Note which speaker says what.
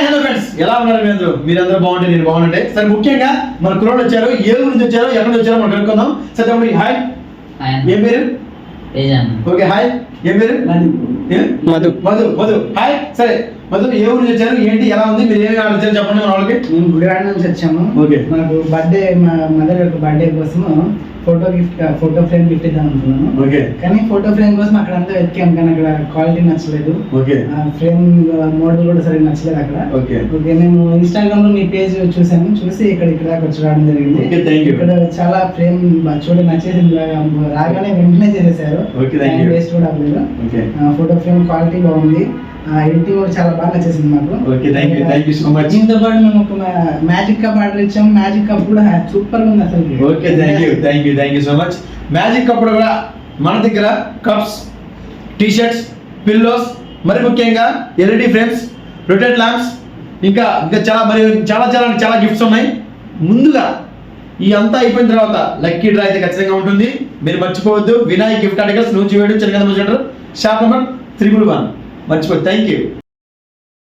Speaker 1: Hello friends, ఎలా ఉన్నారు మీరందరూ బాగుంటే నేను బాగుంటే. సరే, ముఖ్యంగా మన కుర్రోళ్ళు వచ్చారు, ఏ ఊరు నుంచి వచ్చారో, ఎక్కడి నుంచి వచ్చారో మనం కనుక్కుందాం. సరే తమ్ముడు, హాయ్. ఏం పేరు? Okay, hi. ఏం పేరు? మధు. మధు మధు హాయ్. సరే మధు, ఏ ఊరు నుంచి వచ్చారు, ఏంటి, ఎలా ఉంది, మీరు ఏమి ఆలోచించారు చెప్పండి మన వాళ్ళకి.
Speaker 2: మేము గుడివాడ నుంచి వచ్చాము.
Speaker 1: ఓకే.
Speaker 2: మాకు బర్త్డే, మా మదర్ యొక్క బర్త్డే కోసం ఫోటో ఫ్రేమ్ గిఫ్ట్ ఇద్దాం అనుకున్నాను.
Speaker 1: ఓకే.
Speaker 2: కానీ ఫోటో ఫ్రేమ్ కోసం అక్కడ అంతా వెతికాం, కానీ అక్కడ క్వాలిటీ నచ్చలేదు.
Speaker 1: ఓకే.
Speaker 2: ఫ్రేమ్ మోడల్ కూడా సరిగ్గా నచ్చలేదు అక్కడ.
Speaker 1: ఓకే.
Speaker 2: ఓకే, నేను ఇన్స్టాగ్రామ్ లో మీ పేజ్ చూసాను, చూసి ఇక్కడ దాకా వచ్చి రావడం జరిగింది. ఇక్కడ చాలా ఫ్రేమ్ చూడండి నచ్చేసింది, రాగానే వెంటనే చేసేసారు. వేస్ట్ కూడా అవ్వలేదు. ఫోటో ఫ్రేమ్ క్వాలిటీ బాగుంది, ఎడిటింగ్ కూడా చాలా బాగా నచ్చేసింది మాకు. దీంతో పాటు మేము ఒక మ్యాజిక్ కప్ ఆర్డర్ ఇచ్చాము. మ్యాజిక్ కప్ కూడా సూపర్ గా ఉంది అసలు.
Speaker 1: Okay, thank you so much. Magic cup కూడా మన దగ్గర కప్స్, టీ షర్ట్స్, పిల్లోస్, మరి ముఖ్యంగా ఎల్ఈడి ఫ్రేమ్స్, రొటేట్ ల్యాంప్స్, ఇంకా చాలా గిఫ్ట్స్ ఉన్నాయి. ముందుగా ఈ అంతా అయిపోయిన తర్వాత లక్కీ డ్రా అయితే ఖచ్చితంగా ఉంటుంది, మీరు మర్చిపోవద్దు. వినాయక్ గిఫ్ట్ ఆర్టికల్స్, నూజివీడు, చిన్నగంధ షాప్ నెంబర్ 311. మర్చిపోద్దు. Thank you.